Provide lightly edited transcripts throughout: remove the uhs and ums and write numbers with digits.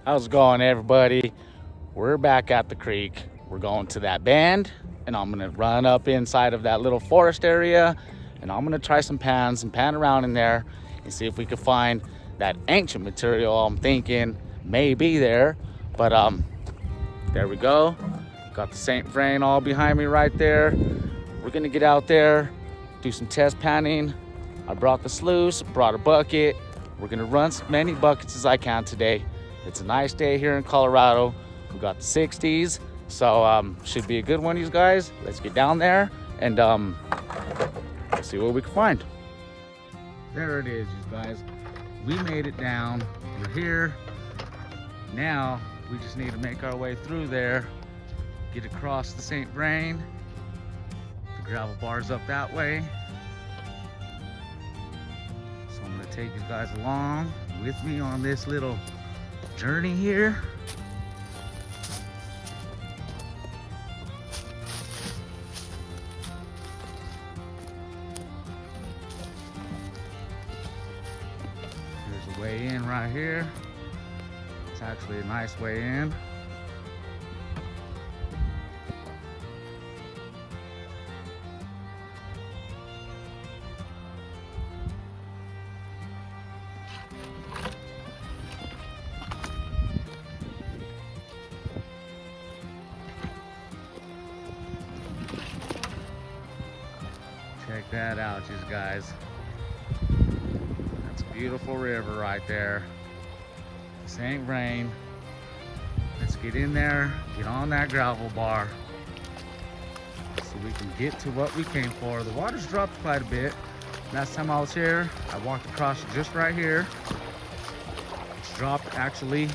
How's it going, everybody? We're back at the creek. We're going to that bend, and I'm gonna run up inside of that little forest area, and I'm gonna try some pans and pan around in there and see if we can find that ancient material I'm thinking may be there. But there we go. Got the St. Vrain all behind me right there. We're gonna get out there, do some test panning. I brought the sluice, brought a bucket. We're gonna run as many buckets as I can today. It's a nice day here in Colorado. We got the 60s, so should be a good one, you guys. Let's get down there and let's see what we can find. There it is, you guys. We made it down. We're here. Now we just need to make our way through there, get across the St. Vrain. The gravel bar's up that way. So I'm gonna take you guys along with me on this little journey here. There's a way in right here. It's actually a nice way in. Check that out, you guys. That's a beautiful river right there. St. Vrain. Let's get in there, get on that gravel bar so we can get to what we came for. The water's dropped quite a bit. Last time I was here, I walked across it just right here. It's dropped actually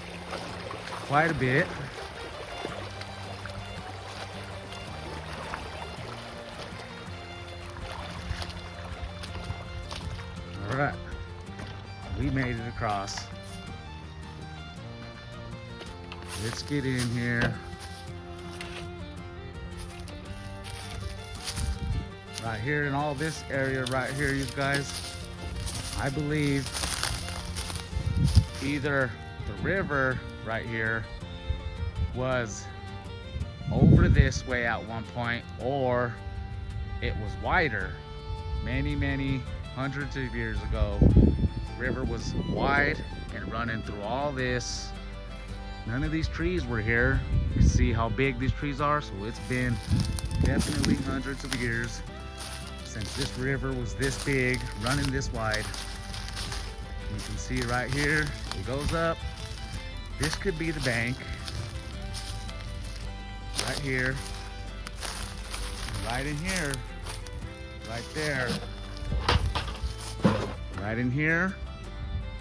quite a bit. All right, we made it across. Let's get in here. Right here in all this area right here, you guys, I believe either the river right here was over this way at one point, or it was wider. Many hundreds of years ago, the river was wide and running through all this. None of these trees were here. You can see how big these trees are, so it's been definitely hundreds of years since this river was this big, running this wide. You can see right here, it goes up. This could be the bank. Right here. And right in here. Right there. Right in here,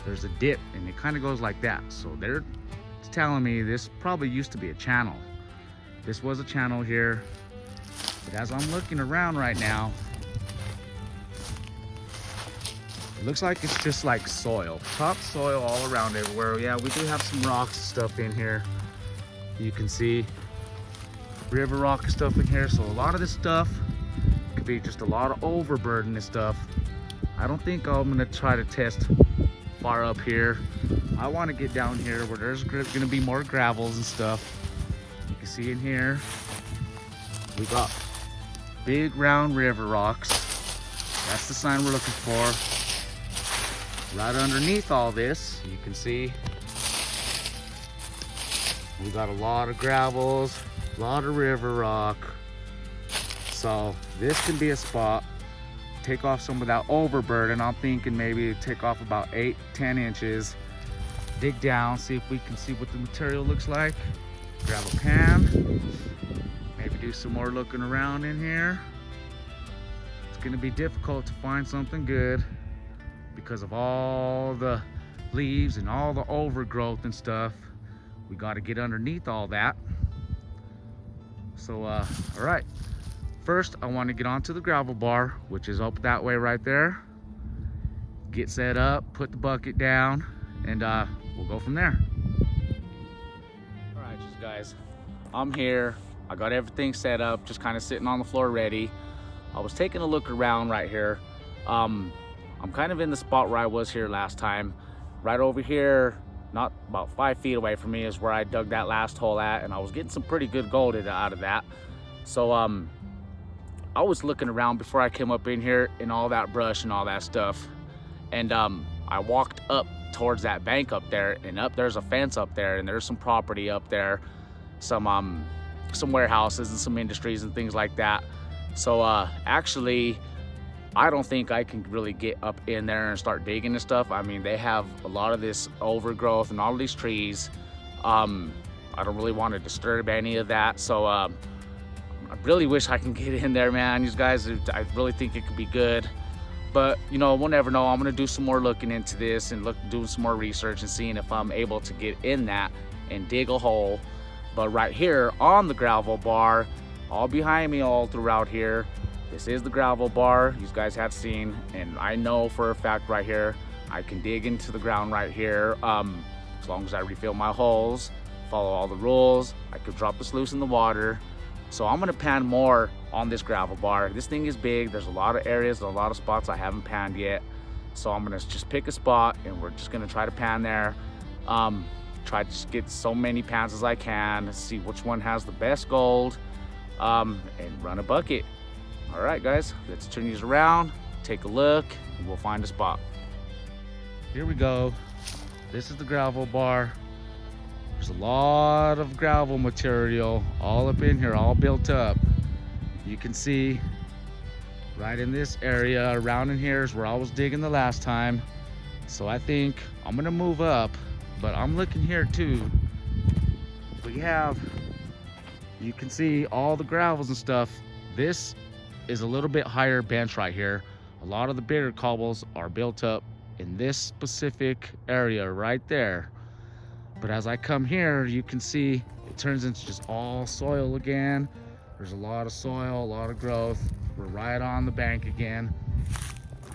there's a dip, and it kind of goes like that. So they're telling me this probably used to be a channel. This was a channel here, but as I'm looking around right now, it looks like it's just like soil, top soil all around everywhere. Yeah, we do have some rocks and stuff in here. You can see river rock and stuff in here. So a lot of this stuff could be just a lot of overburden and stuff. I don't think I'm gonna try to test far up here. I want to get down here where there's gonna be more gravels and stuff. You can see in here, we got big round river rocks. That's the sign we're looking for. Right underneath all this, you can see we got a lot of gravels, a lot of river rock. So this can be a spot. Take off some of that overburden. I'm thinking maybe take off about 8-10 inches. Dig down, see if we can see what the material looks like. Grab a pan. Maybe do some more looking around in here. It's gonna be difficult to find something good because of all the leaves and all the overgrowth and stuff. We got to get underneath all that. So all right, first I want to get onto the gravel bar, which is up that way right there. Get set up, put the bucket down, and we'll go from there. All right, you guys, I'm here. I got everything set up, just kind of sitting on the floor ready. I was taking a look around right here. I'm kind of in the spot where I was here last time. Right over here, not about 5 feet away from me is where I dug that last hole at, and I was getting some pretty good gold out of that. So I was looking around before I came up in here in all that brush and all that stuff, and I walked up towards that bank up there, and there's a fence up there, and there's some property up there, some warehouses and some industries and things like that. So actually, I don't think I can really get up in there and start digging and stuff. I mean, they have a lot of this overgrowth and all of these trees. I don't really want to disturb any of that. So I really wish I can get in there, man. These guys, I really think it could be good. But, you know, we'll never know. I'm going to do some more looking into this and doing some more research and seeing if I'm able to get in that and dig a hole. But right here on the gravel bar, all behind me all throughout here, this is the gravel bar you guys have seen, and I know for a fact right here I can dig into the ground right here, as long as I refill my holes, follow all the rules. I could drop the sluice in the water. So I'm gonna pan more on this gravel bar. This thing is big. There's a lot of areas and a lot of spots I haven't panned yet. So I'm gonna just pick a spot and we're just gonna try to pan there. Try to just get so many pans as I can, see which one has the best gold, and run a bucket. All right, guys, let's turn these around, take a look, and we'll find a spot. Here we go. This is the gravel bar. There's a lot of gravel material all up in here, all built up. You can see right in this area, around in here is where I was digging the last time. So I think I'm gonna move up, but I'm looking here too. You can see all the gravels and stuff. This is a little bit higher bench right here. A lot of the bigger cobbles are built up in this specific area right there. But as I come here, you can see it turns into just all soil again. There's a lot of soil, a lot of growth. We're right on the bank again.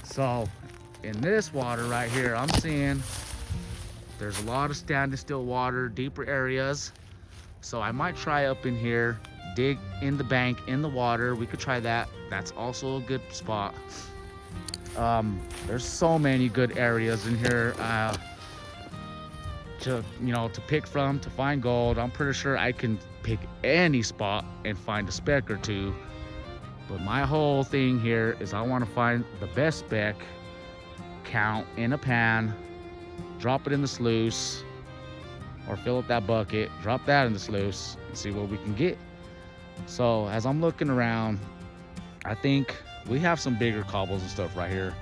So in this water right here, I'm seeing there's a lot of standing still water, deeper areas. So I might try up in here, dig in the bank, in the water. We could try that. That's also a good spot. There's so many good areas in here to pick from, to find gold. I'm pretty sure I can pick any spot and find a speck or two. But my whole thing here is I want to find the best speck, count in a pan, drop it in the sluice, or fill up that bucket, drop that in the sluice, and see what we can get. So as I'm looking around, I think we have some bigger cobbles and stuff right here.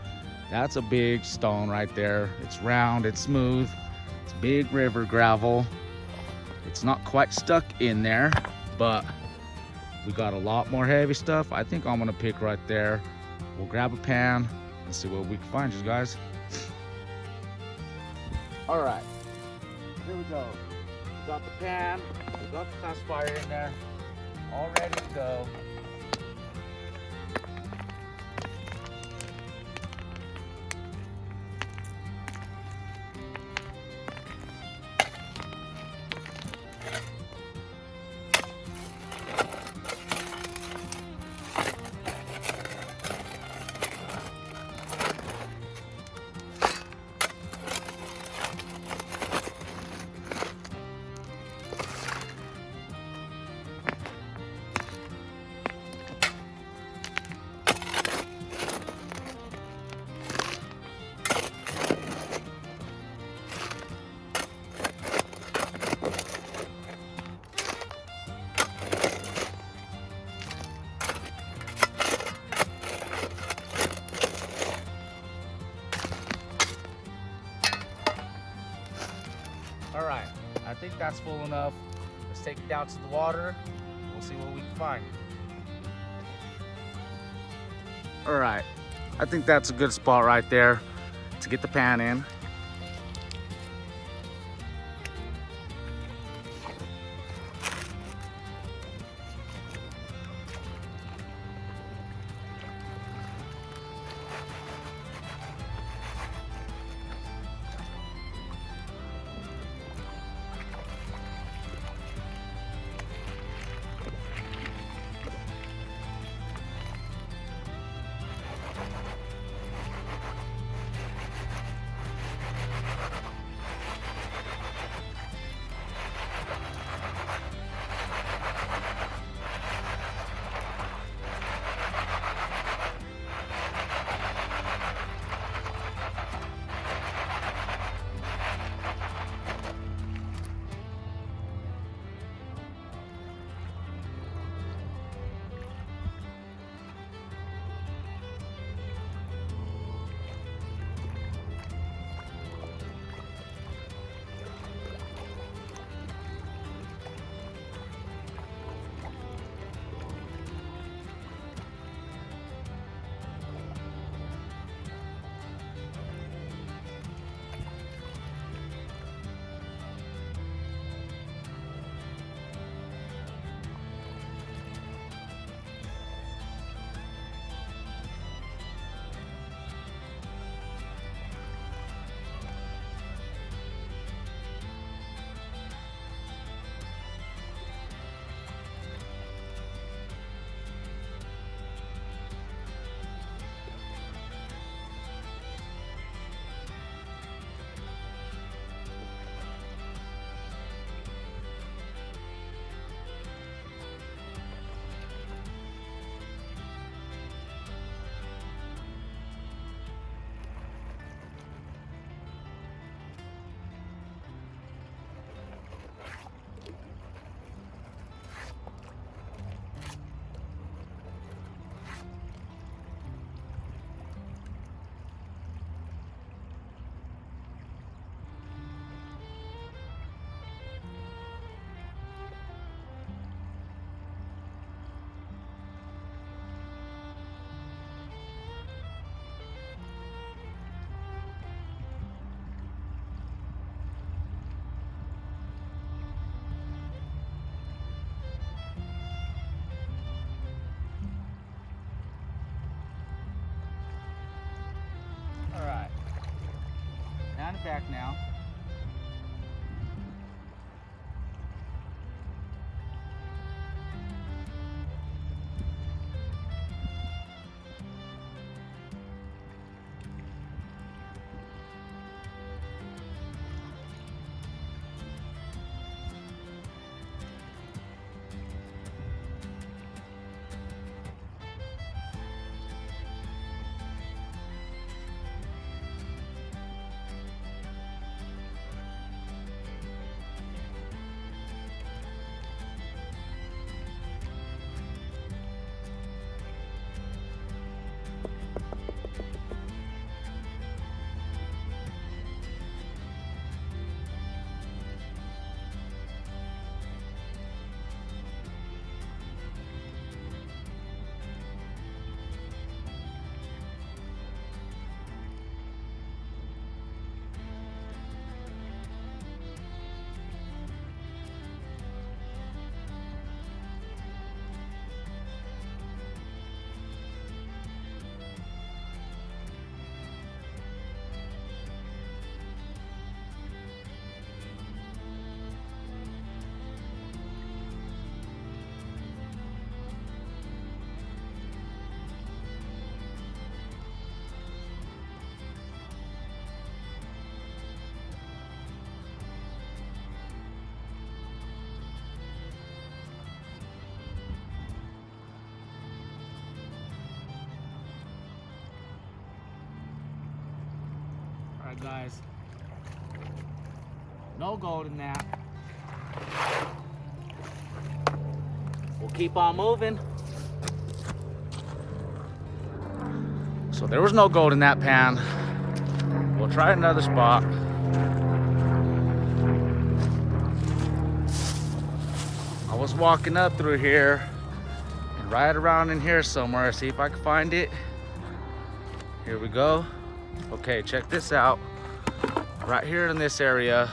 That's a big stone right there. It's round, it's smooth, it's big river gravel. It's not quite stuck in there, but we got a lot more heavy stuff. I think I'm gonna pick right there. We'll grab a pan and see what we can find, you guys. All right, here we go. We got the pan, we got the classifier in there, all ready to go. All right, I think that's full enough. Let's take it down to the water. We'll see what we can find. All right, I think that's a good spot right there to get the pan in. back now. Alright guys, no gold in that. We'll keep on moving. So there was no gold in that pan. We'll try another spot. I was walking up through here and right around in here somewhere, see if I can find it. Here we go. Okay, check this out. Right here in this area,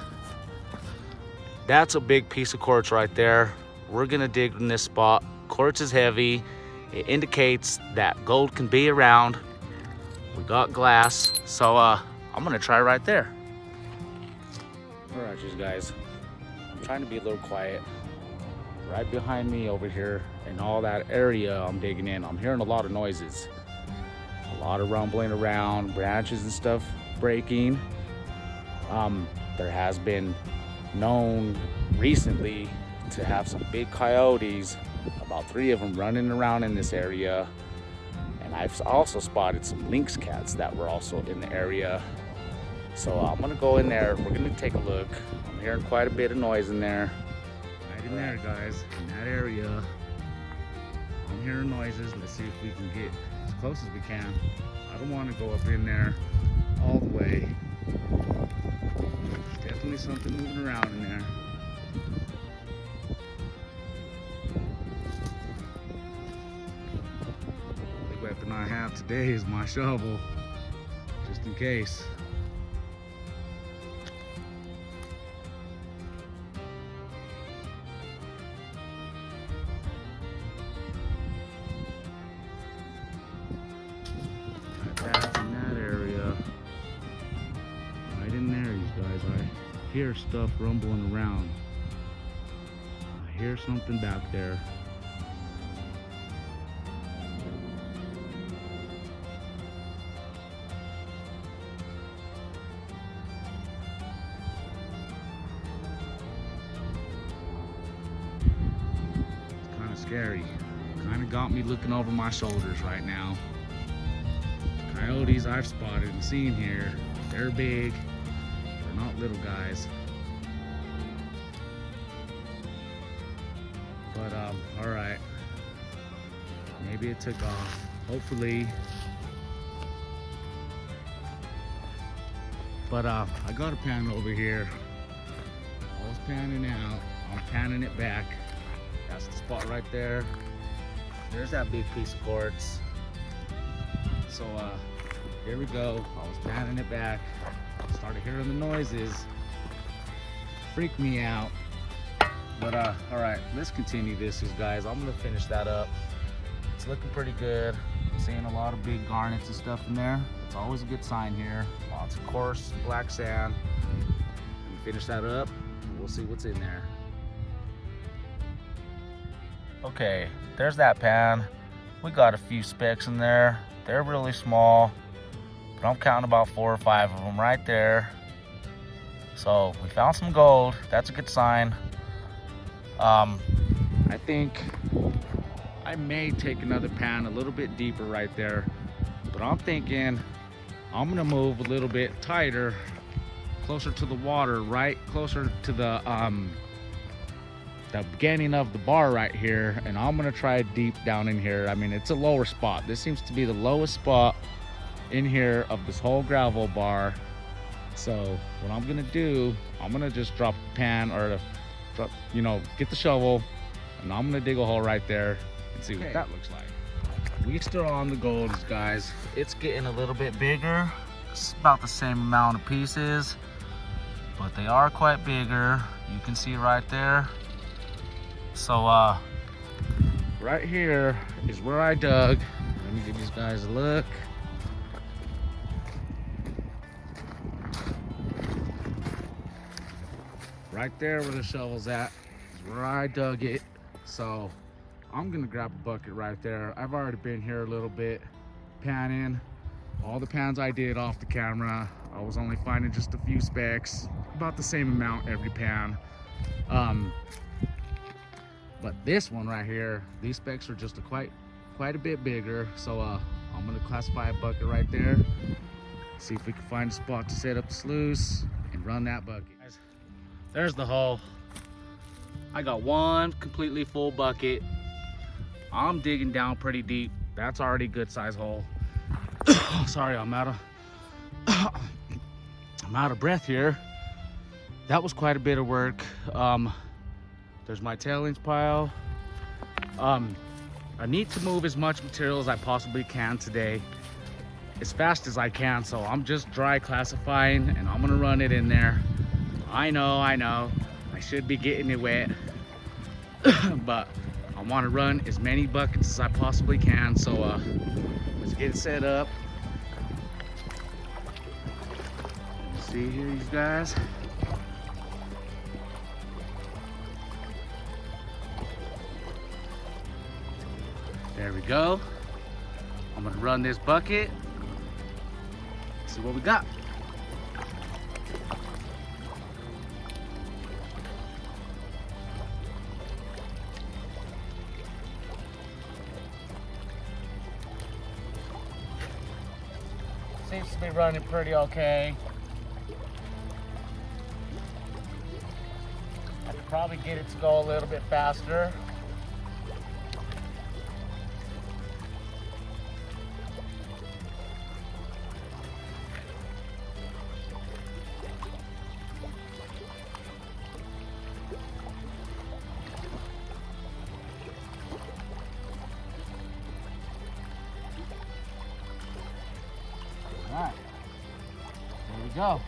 that's a big piece of quartz right there. We're gonna dig in this spot. Quartz is heavy. It indicates that gold can be around. We got glass, so I'm gonna try right there. All right, you guys, I'm trying to be a little quiet. Right behind me over here in all that area I'm digging in, I'm hearing a lot of noises. A lot of rumbling around, branches and stuff breaking. There has been known recently to have some big coyotes, about 3 of them running around in this area. And I've also spotted some lynx cats that were also in the area. So I'm gonna go in there, we're gonna take a look. I'm hearing quite a bit of noise in there. Right in there, guys, in that area. I'm hearing noises. Let's see if we can get as close as we can. I don't want to go up in there all the way. Definitely something moving around in there. The weapon I have today is my shovel, just in case. That's in that area. Right in there, you guys. I hear stuff rumbling around. I hear something back there. It's kind of scary. Kind of got me looking over my shoulders right now. Coyotes I've spotted and seen here, they're big, they're not little guys. But all right, maybe it took off, hopefully. But I got a pan over here. I was panning out, I'm panning it back. That's the spot right there. There's that big piece of quartz. So here we go. I was panning it back. Started hearing the noises. Freaked me out. But all right, let's continue this, guys. I'm gonna finish that up. It's looking pretty good. Seeing a lot of big garnets and stuff in there. It's always a good sign here. Lots of coarse black sand. Finish that up and we'll see what's in there. Okay, there's that pan. We got a few specks in there. They're really small, but I'm counting about 4 or 5 of them right there. So we found some gold. That's a good sign. I think I may take another pan a little bit deeper right there, but I'm thinking I'm gonna move a little bit tighter, closer to the water, right closer to the beginning of the bar right here, and I'm gonna try deep down in here. I mean, it's a lower spot. This seems to be the lowest spot in here of this whole gravel bar. So what I'm gonna do, I'm gonna just drop the pan or drop, get the shovel, and I'm gonna dig a hole right there and see what that looks like. We still on the golds, guys. It's getting a little bit bigger. It's about the same amount of pieces, but they are quite bigger. You can see right there. So right here is where I dug. Let me give these guys a look. Right there where the shovel's at is where I dug it. So I'm gonna grab a bucket right there. I've already been here a little bit panning. All the pans I did off the camera, I was only finding just a few specks, about the same amount every pan. But this one right here, these specks are just quite a bit bigger. So I'm gonna classify a bucket right there, see if we can find a spot to set up the sluice and run that bucket. There's the hole. I got one completely full bucket. I'm digging down pretty deep. That's already a good size hole. Sorry, I'm out of breath here. That was quite a bit of work. There's my tailings pile. I need to move as much material as I possibly can today, as fast as I can. So I'm just dry classifying and I'm gonna run it in there. I know, I should be getting it wet, but I wanna run as many buckets as I possibly can. So let's get it set up. See here, you guys. There we go. I'm gonna run this bucket. See what we got. Seems to be running pretty okay. I could probably get it to go a little bit faster. All right, there we go.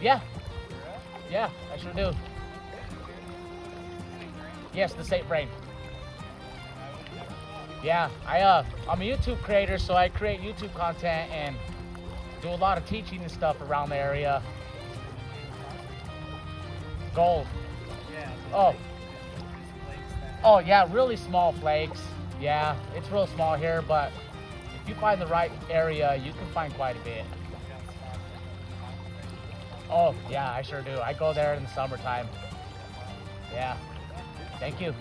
Yeah. Yeah, I sure do. Yes, the St. Vrain. Yeah, I'm a YouTube creator, so I create YouTube content and do a lot of teaching and stuff around the area. Gold. Oh. Oh yeah, really small flakes. Yeah, it's real small here, but if you find the right area, you can find quite a bit. Oh yeah, I sure do. I go there in the summertime. Yeah. Thank you.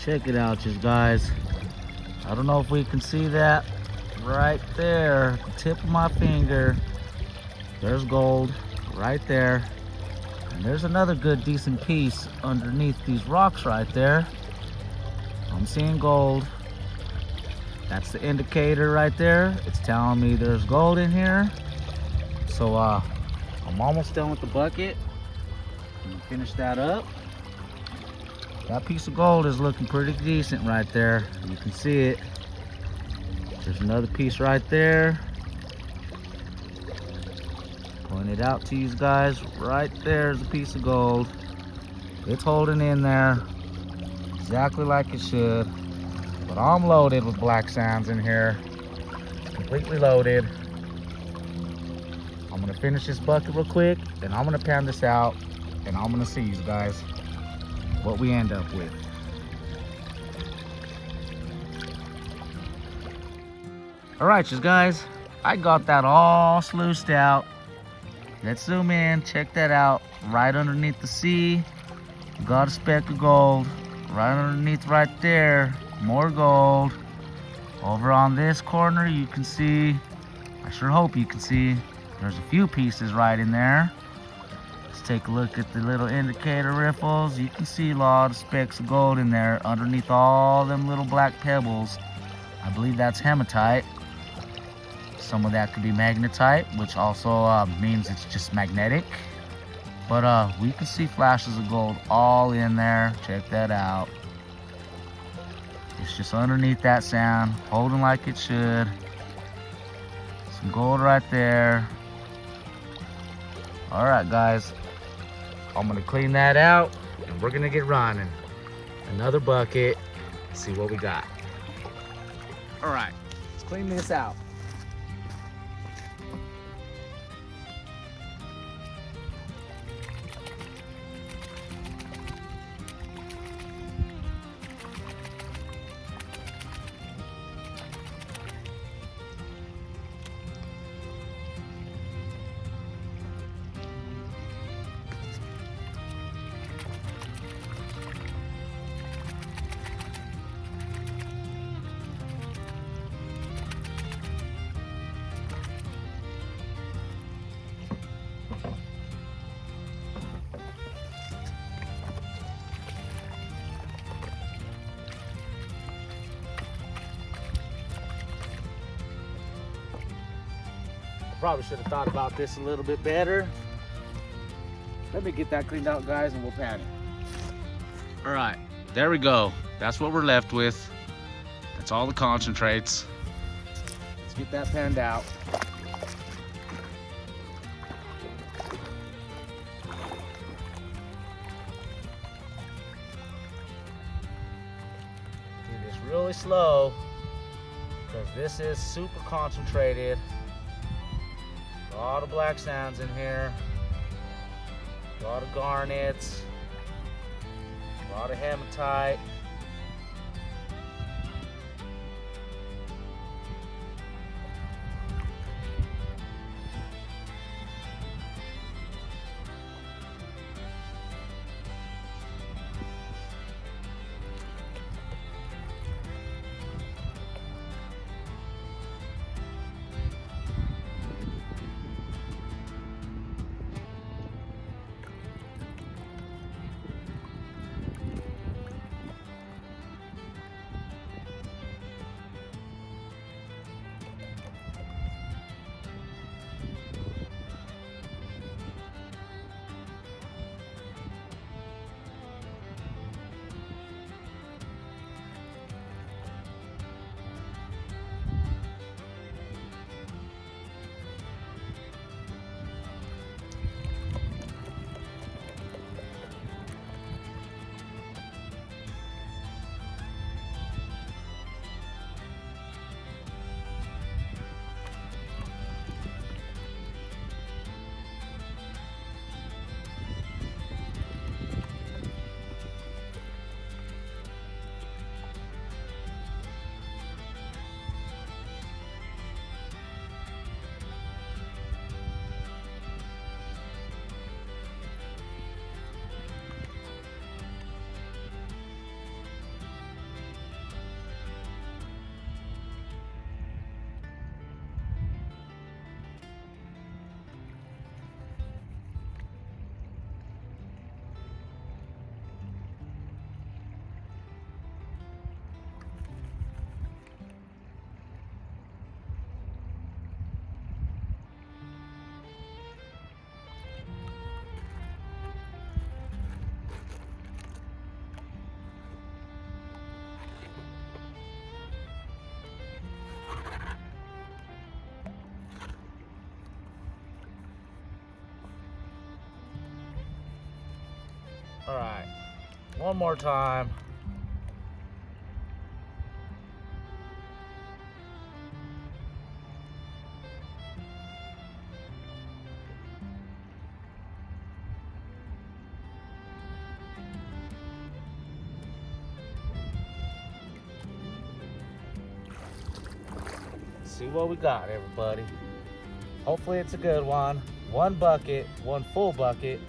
Check it out, just guys. I don't know if we can see that right there, the tip of my finger. There's gold right there. And there's another good decent piece underneath these rocks right there. I'm seeing gold. That's the indicator right there. It's telling me there's gold in here. So I'm almost done with the bucket. I'm gonna finish that up. That piece of gold is looking pretty decent right there. You can see it. There's another piece right there. Point it out to you guys. Right there's a piece of gold. It's holding in there exactly like it should. But I'm loaded with black sands in here. Completely loaded. I'm gonna finish this bucket real quick, and I'm gonna pan this out, and I'm gonna see you guys what we end up with. All right, you guys, I got that all sluiced out. Let's zoom in, check that out. Right underneath the sea, got a speck of gold. Right underneath right there, more gold. Over on this corner, you can see, I sure hope you can see, there's a few pieces right in there. Let's take a look at the little indicator riffles. You can see a lot of specks of gold in there underneath all them little black pebbles. I believe that's hematite. Some of that could be magnetite, which also means it's just magnetic. But we can see flashes of gold all in there. Check that out. It's just underneath that sand, holding like it should. Some gold right there. All right, guys. I'm gonna clean that out, and we're gonna get running. Another bucket, see what we got. All right, let's clean this out. Probably should have thought about this a little bit better. Let me get that cleaned out, guys, and we'll pan it. All right, there we go. That's what we're left with. That's all the concentrates. Let's get that panned out. Do this really slow, because this is super concentrated. A lot of black sands in here, a lot of garnets, a lot of hematite. All right, one more time. See what we got, everybody. Hopefully it's a good one. One bucket, one full bucket.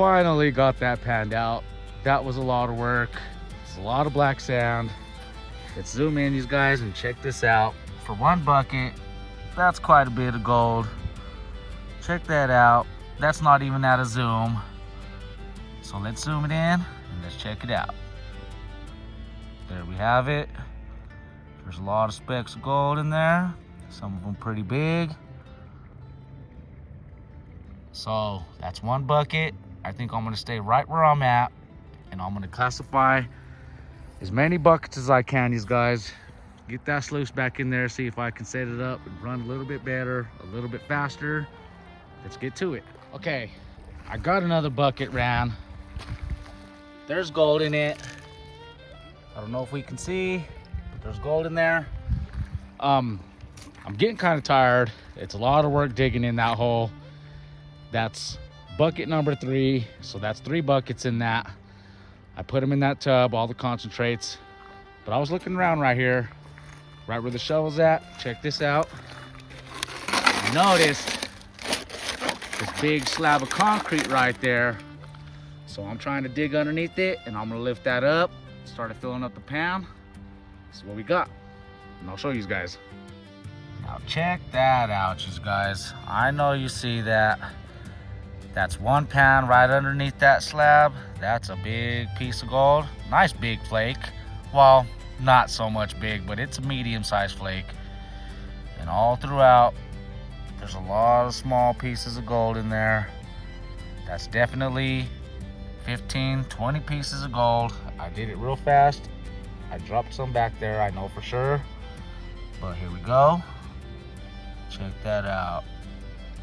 finally got that panned out. That was a lot of work. It's a lot of black sand. Let's zoom in, you guys, and check this out. For one bucket, that's quite a bit of gold. Check that out. That's not even at a zoom. So let's zoom it in and let's check it out. There we have it. There's a lot of specks of gold in there. Some of them pretty big. So that's one bucket. I think I'm gonna stay right where I'm at, and I'm gonna classify as many buckets as I can, you guys. Get that sluice back in there, see if I can set it up and run a little bit better, a little bit faster. Let's get to it. Okay, I got another bucket ran. There's gold in it. I don't know if we can see, but there's gold in there. I'm getting kind of tired. It's a lot of work digging in that hole. That's bucket number 3, so that's 3 buckets in that. I put them in that tub, all the concentrates. But I was looking around right here, right where the shovel's at. Check this out. I noticed this big slab of concrete right there. So I'm trying to dig underneath it, and I'm gonna lift that up, start filling up the pan. This is what we got, and I'll show you guys. Now check that out, you guys. I know you see that. That's one pan right underneath that slab. That's a big piece of gold. Nice big flake. Well, not so much big, but it's a medium-sized flake. And all throughout, there's a lot of small pieces of gold in there. That's definitely 15, 20 pieces of gold. I did it real fast. I dropped some back there, I know for sure. But here we go. Check that out.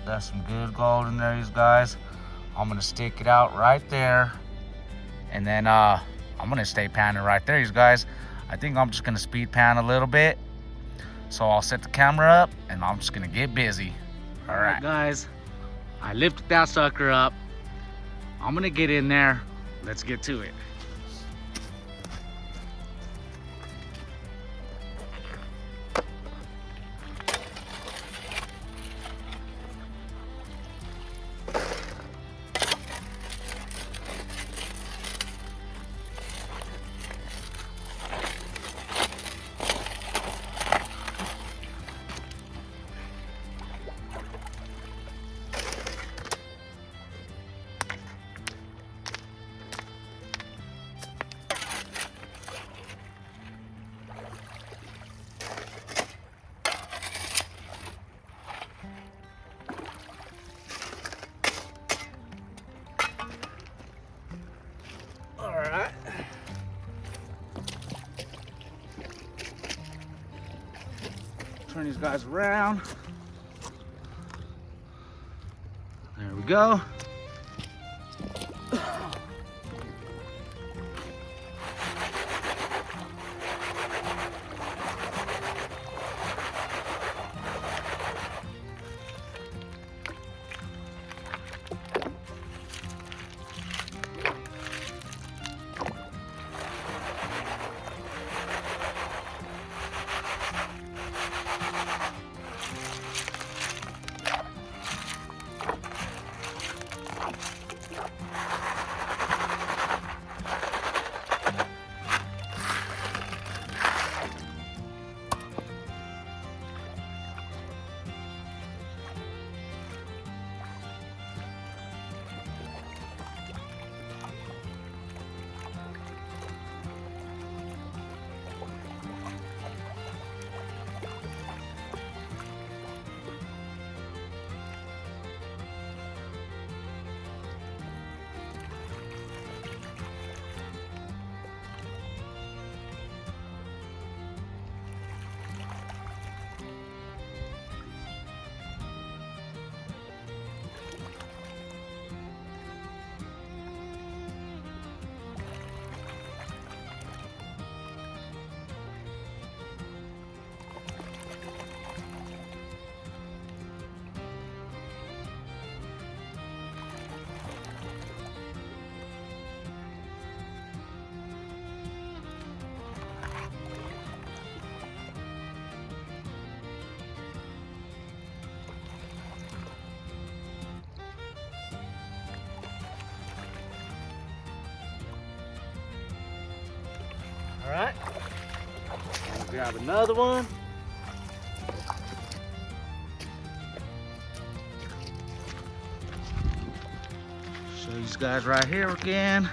That's some good gold in there, you guys. I'm gonna stick it out right there. And then I'm gonna stay panning right there, you guys. I think I'm just gonna speed pan a little bit. So I'll set the camera up and I'm just gonna get busy. All right, guys, I lifted that sucker up. I'm gonna get in there. Let's get to it. Turn these guys around. There we go. right, grab another one. Show these guys right here again.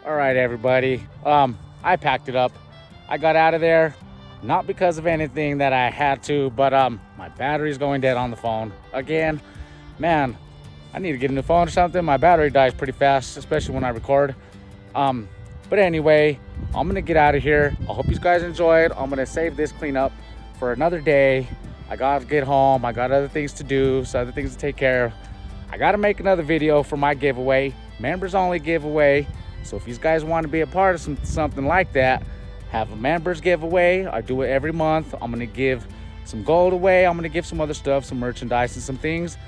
All right, everybody. I packed it up. I got out of there, not because of anything that I had to, but my battery's going dead on the phone again. Man, I need to get a new phone or something. My battery dies pretty fast, especially when I record. But anyway, I'm gonna get out of here. I hope you guys enjoyed. I'm gonna save this cleanup for another day. I gotta get home. I got other things to do, so other things to take care of. I gotta make another video for my giveaway, members only giveaway. So if you guys want to be a part of something like that, have a members giveaway. I do it every month. I'm gonna give some gold away. I'm gonna give some other stuff, some merchandise and some things.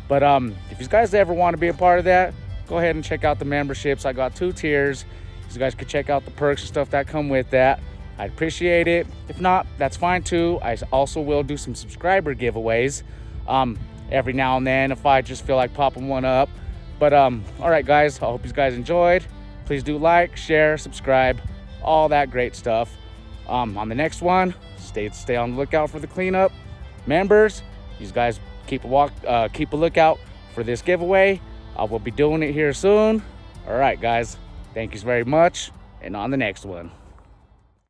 But if you guys ever want to be a part of that, go ahead and check out the memberships. I got 2 tiers. You guys could check out the perks and stuff that come with that. I'd appreciate it. If not, that's fine too. I also will do some subscriber giveaways every now and then if I just feel like popping one up. But all right, guys, I hope you guys enjoyed. Please do like, share, subscribe, all that great stuff. On the next one, stay on the lookout for the cleanup. Members, you guys keep a lookout for this giveaway. I will be doing it here soon. All right, guys, thank you very much, and on the next one.